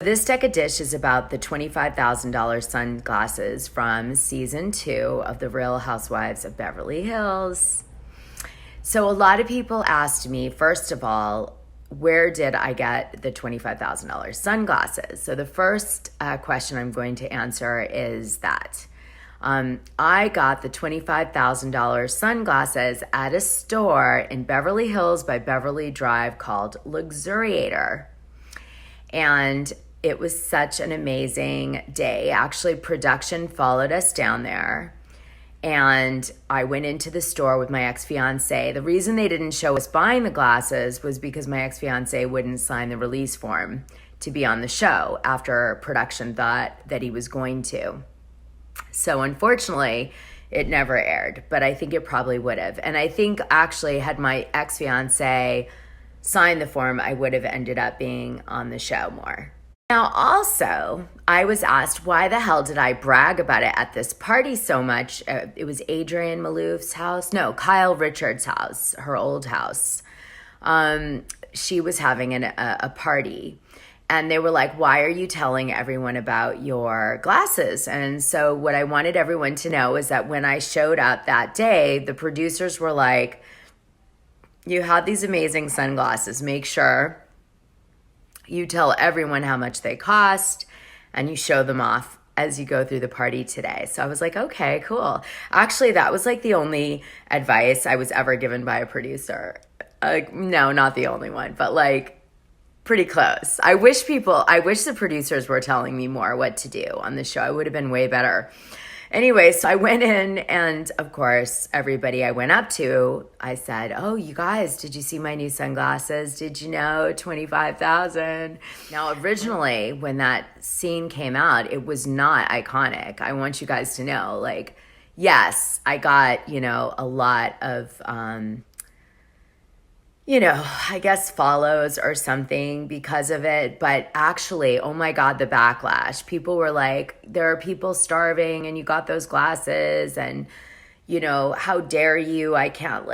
This DecaDish is about the $25,000 sunglasses from season 2 of The Real Housewives of Beverly Hills. So a lot of people asked me, first of all, where did I get the $25,000 sunglasses? So the first question I'm going to answer is that I got the $25,000 sunglasses at a store in Beverly Hills by Beverly Drive called Luxuriator. And it was such an amazing day. Actually, production followed us down there. And I went into the store with my ex-fiance. The reason they didn't show us buying the glasses was because my ex-fiance wouldn't sign the release form to be on the show after production thought that he was going to. So unfortunately, it never aired, but I think it probably would have. And I think actually had my ex-fiance signed the form, I would have ended up being on the show more. Now, also, I was asked, why the hell did I brag about it at this party so much? It was Adrienne Malouf's house. No, Kyle Richards' house, her old house. She was having a party. And they were like, why are you telling everyone about your glasses? And so what I wanted everyone to know is that when I showed up that day, the producers were like, you had these amazing sunglasses. Make sure you tell everyone how much they cost and you show them off as you go through the party today. So I was like, okay, cool. Actually, that was like the only advice I was ever given by a producer. No, not the only one, but like pretty close. I wish the producers were telling me more what to do on the show. I would have been way better. Anyway, so I went in and, of course, everybody I went up to, I said, oh, you guys, did you see my new sunglasses? Did you know 25,000? Now, originally, when that scene came out, it was not iconic. I want you guys to know, like, yes, I got, a lot of, I guess follows or something because of it. But actually, oh my God, the backlash. People were like, there are people starving and you got those glasses and, how dare you? I can't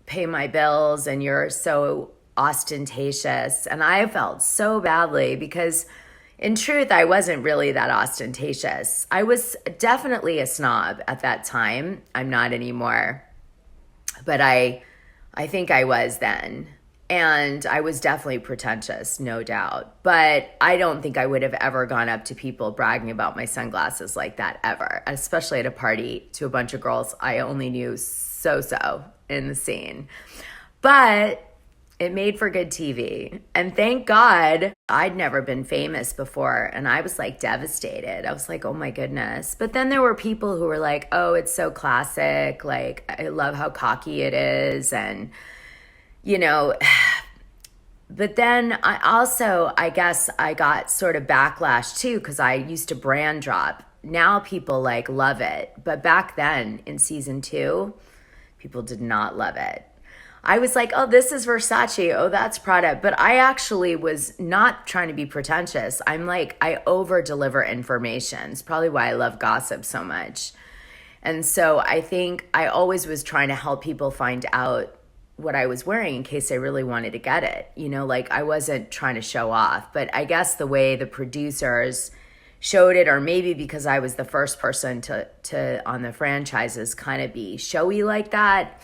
pay my bills and you're so ostentatious. And I felt so badly because in truth, I wasn't really that ostentatious. I was definitely a snob at that time. I'm not anymore. But I think I was then. And I was definitely pretentious, no doubt. But I don't think I would have ever gone up to people bragging about my sunglasses like that ever, especially at a party to a bunch of girls I only knew so in the scene. But it made for good TV. And thank God I'd never been famous before. And I was devastated. I was like, oh my goodness. But then there were people who were like, oh, it's so classic. I love how cocky it is. And, but then I guess I got sort of backlash too, because I used to brand drop. Now people love it. But back then in season 2, people did not love it. I was like, oh, this is Versace. Oh, that's Prada. But I actually was not trying to be pretentious. I over-deliver information. It's probably why I love gossip so much. And so I think I always was trying to help people find out what I was wearing in case they really wanted to get it. I wasn't trying to show off. But I guess the way the producers showed it, or maybe because I was the first person to on the franchises kind of be showy like that,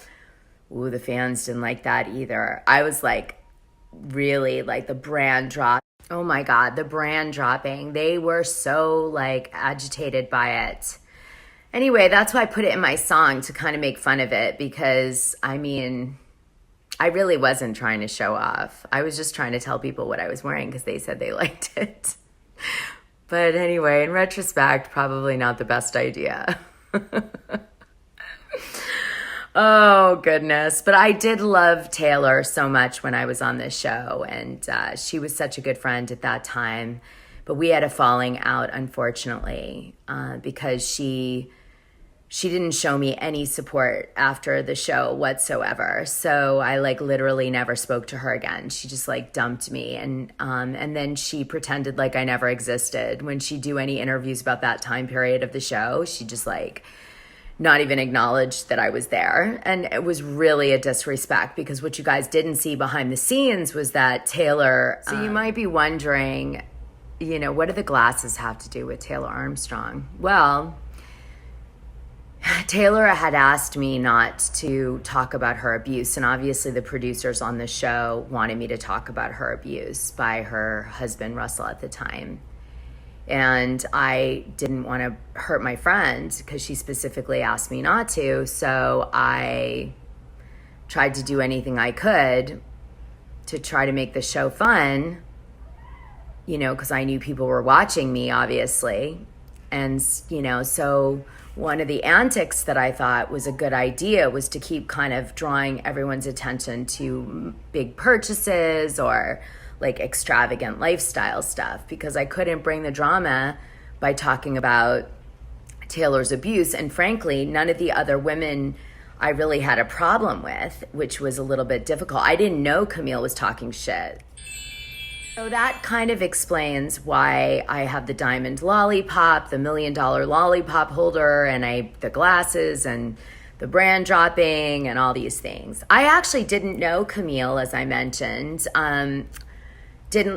ooh, the fans didn't like that either. I was really the brand drop. Oh my God, the brand dropping. They were so agitated by it. Anyway, that's why I put it in my song to kind of make fun of it because, I really wasn't trying to show off. I was just trying to tell people what I was wearing because they said they liked it. But anyway, in retrospect, probably not the best idea. Oh, goodness. But I did love Taylor so much when I was on this show, and she was such a good friend at that time. But we had a falling out, unfortunately, because she didn't show me any support after the show whatsoever. So I literally never spoke to her again. She just dumped me. And then she pretended I never existed. When she'd do any interviews about that time period of the show, she just not even acknowledged that I was there. And it was really a disrespect because what you guys didn't see behind the scenes was that Taylor, so you might be wondering, what do the glasses have to do with Taylor Armstrong? Well, Taylor had asked me not to talk about her abuse, and obviously the producers on the show wanted me to talk about her abuse by her husband, Russell, at the time. And I didn't want to hurt my friend because she specifically asked me not to, so I tried to do anything I could to try to make the show fun, because I knew people were watching me, obviously. And, so one of the antics that I thought was a good idea was to keep kind of drawing everyone's attention to big purchases or like extravagant lifestyle stuff, because I couldn't bring the drama by talking about Taylor's abuse. And frankly, none of the other women I really had a problem with, which was a little bit difficult. I didn't know Camille was talking shit. So that kind of explains why I have the diamond lollipop, the $1 million lollipop holder, and the glasses and the brand dropping and all these things. I actually didn't know Camille, as I mentioned,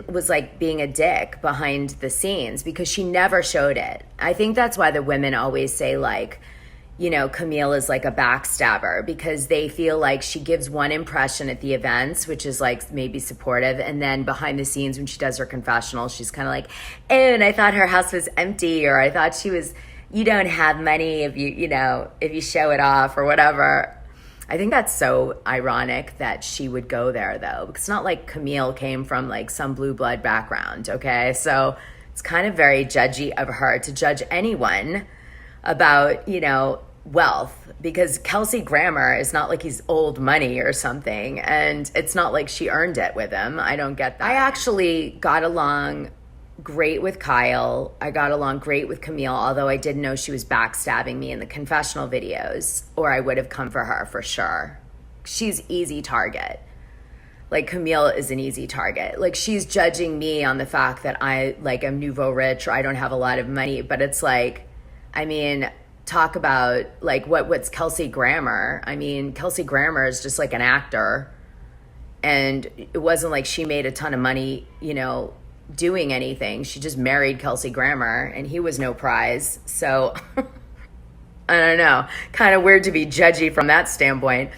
was like being a dick behind the scenes because she never showed it. I think that's why the women always say like, Camille is like a backstabber, because they feel like she gives one impression at the events, which is like maybe supportive. And then behind the scenes, when she does her confessional, she's kind of like, oh, and I thought her house was empty, or I thought you don't have money if if you show it off or whatever. I think that's so ironic that she would go there though, because it's not like Camille came from like some blue blood background. Okay. So it's kind of very judgy of her to judge anyone about, wealth, because Kelsey Grammer is not like he's old money or something, and it's not like she earned it with him. I don't get that. I actually got along great with Kyle. I got along great with Camille, although I didn't know she was backstabbing me in the confessional videos, or I would have come for her for sure. She's easy target. Like Camille is an easy target. Like she's judging me on the fact that I like am nouveau rich or I don't have a lot of money, but it's like, talk about like what's Kelsey Grammer. Kelsey Grammer is just like an actor, and it wasn't like she made a ton of money, doing anything. She just married Kelsey Grammer, and he was no prize. So I don't know, kind of weird to be judgy from that standpoint.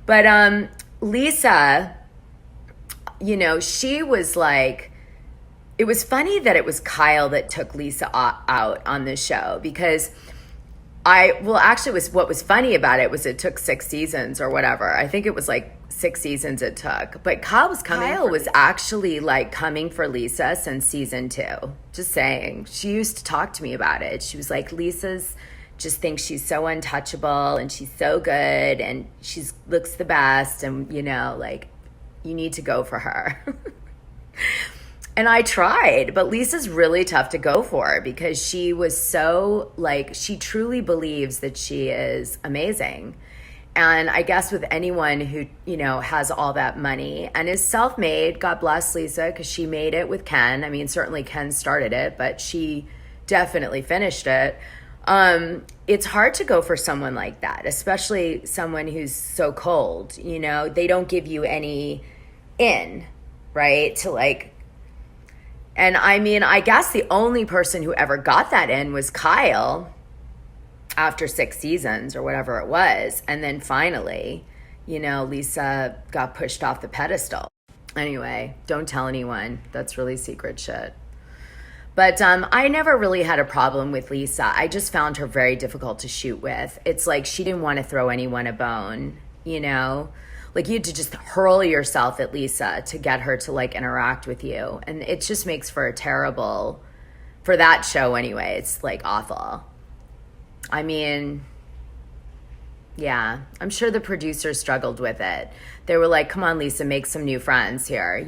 But Lisa, she was like, it was funny that it was Kyle that took Lisa out on this show, because what was funny about it was it took 6 seasons or whatever. I think it was like 6 seasons it took. But Kyle was actually like coming for Lisa since season 2. Just saying. She used to talk to me about it. She was like, Lisa's just thinks she's so untouchable and she's so good and she looks the best, and like you need to go for her. And I tried, but Lisa's really tough to go for because she was so like, she truly believes that she is amazing. And I guess with anyone who, has all that money and is self-made, God bless Lisa, because she made it with Ken. Certainly Ken started it, but she definitely finished it. It's hard to go for someone like that, especially someone who's so cold. They don't give you any in, right? To like, and I guess the only person who ever got that in was Kyle after 6 seasons or whatever it was. And then finally, Lisa got pushed off the pedestal. Anyway, don't tell anyone. That's really secret shit. But I never really had a problem with Lisa. I just found her very difficult to shoot with. It's like she didn't want to throw anyone a bone, Like you had to just hurl yourself at Lisa to get her to like interact with you. And it just makes for for that show anyway, it's like awful. Yeah, I'm sure the producers struggled with it. They were like, come on, Lisa, make some new friends here,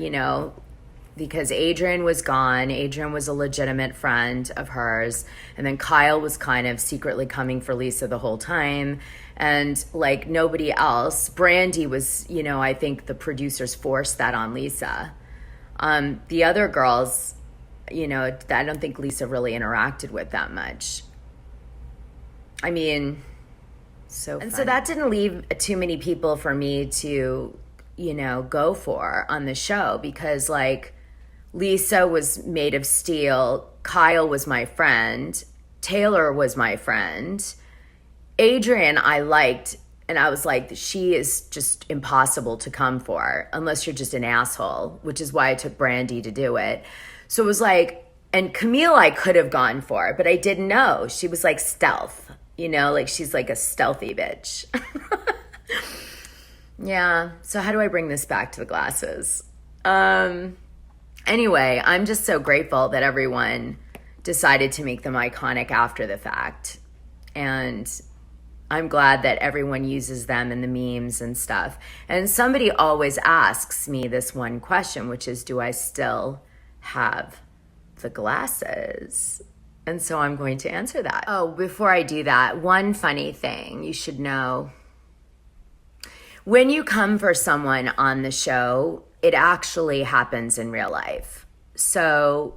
because Adrian was gone. Adrian was a legitimate friend of hers. And then Kyle was kind of secretly coming for Lisa the whole time. And like nobody else. Brandy was, I think the producers forced that on Lisa. The other girls, I don't think Lisa really interacted with that much. So that didn't leave too many people for me to, go for on the show, because like Lisa was made of steel. Kyle was my friend. Taylor was my friend. Adrian, I liked, and I was like, she is just impossible to come for unless you're just an asshole, which is why I took Brandy to do it. So it was like, and Camille I could have gone for, but I didn't know. She was like stealth, you know, like she's like a stealthy bitch. Yeah, so how do I bring this back to the glasses? Anyway, I'm just so grateful that everyone decided to make them iconic after the fact. And I'm glad that everyone uses them in the memes and stuff. And somebody always asks me this one question, which is, do I still have the glasses? And so I'm going to answer that. Oh, before I do that, one funny thing you should know. When you come for someone on the show, it actually happens in real life. So,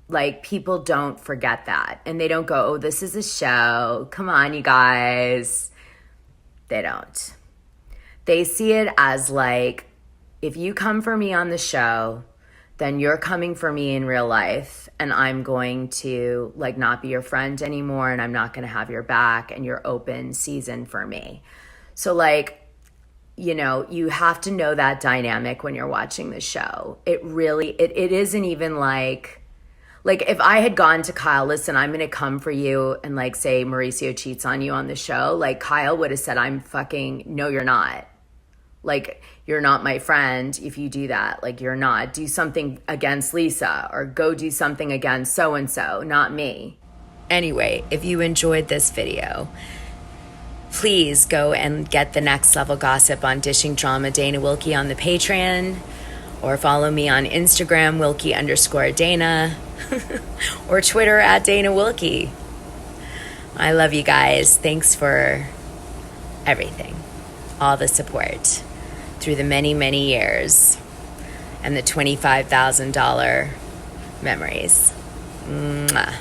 like, people don't forget that. And they don't go, oh, this is a show. Come on, you guys. They don't. They see it as like, if you come for me on the show, then you're coming for me in real life. And I'm going to, like, not be your friend anymore. And I'm not going to have your back. And you're open season for me. So, like, you know, you have to know that dynamic when you're watching the show. It really, it isn't even like if I had gone to Kyle, listen, I'm going to come for you, and like say Mauricio cheats on you on the show, like Kyle would have said, no, you're not. Like, you're not my friend if you do that. Like, you're not. Do something against Lisa, or go do something against so-and-so, not me. Anyway, if you enjoyed this video, please go and get the Next Level Gossip on Dishing Drama Dana Wilkey on the Patreon, or follow me on Instagram, Wilkey_Dana, or Twitter @Dana Wilkey. I love you guys. Thanks for everything, all the support through the many, many years, and the $25,000 memories. Mwah.